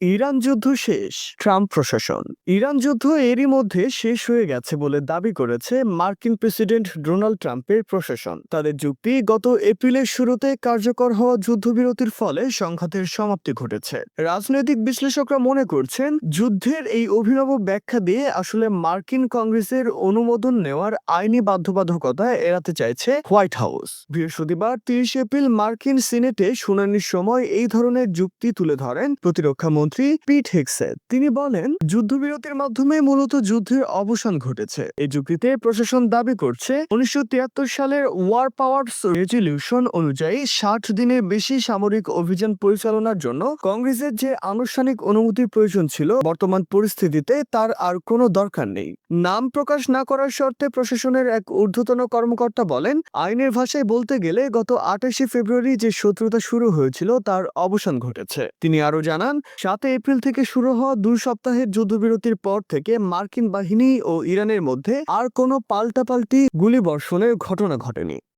Iran যুদ্ধ শেষ, Trump প্রশাসন। ইরান যুদ্ধ এরই মধ্যে শেষ হয়ে গেছে বলে দাবি করেছে মার্কিন প্রেসিডেন্ট ডোনাল্ড ট্রাম্পের প্রশাসন। তাদের যুক্তি, গত এপ্রিলের শুরুতে কার্যকর হওয়া যুদ্ধবিরতির ফলে সংঘাতের সমাপ্তি ঘটেছে। রাজনৈতিক বিশ্লেষকরা মনে করছেন, যুদ্ধের এই অভিনব ব্যাখ্যা দিয়ে আসলে মার্কিন কংগ্রেসের অনুমোদন নেওয়ার আইনি বাধ্যবাধকতা এড়াতে চাইছে হোয়াইট হাউস। বৃহস্পতিবার 30 এপ্রিল মার্কিন সিনেটে শুনানির সময় এই ধরনের যুক্তি তুলে ধরেন প্রতিরক্ষা মন্ত্রী পিট হেগসেথ। তিনি বলেন, যুদ্ধবিরতির মাধ্যমে মূলত যুদ্ধের অবসান ঘটেছে। এই যুক্তিতে প্রশাসন দাবি করছে, 1973 সালের ওয়ার পাওয়ারস রেজলিউশন অনুযায়ী 60 দিনের বেশি সামরিক অভিযান পরিচালনার জন্য কংগ্রেসের যে আনুষ্ঠানিক অনুমতির প্রয়োজন ছিল, বর্তমান পরিস্থিতিতে তার আর কোনো দরকার নেই। নাম প্রকাশ না করার শর্তে প্রশাসনের এক ঊর্ধ্বতন কর্মকর্তা বলেন, আইনের ভাষায় বলতে গেলে গত 28 ফেব্রুয়ারি যে শত্রুতা শুরু হয়েছিল তার অবসান ঘটেছে। তিনি আরো জানান, 7 এপ্রিল থেকে শুরু হওয়া 2 সপ্তাহের যুদ্ধবিরতির পর থেকে মার্কিন বাহিনী ও ইরানের মধ্যে আর কোনো পাল্টাপাল্টি গুলিবর্ষণের ঘটনা ঘটেনি।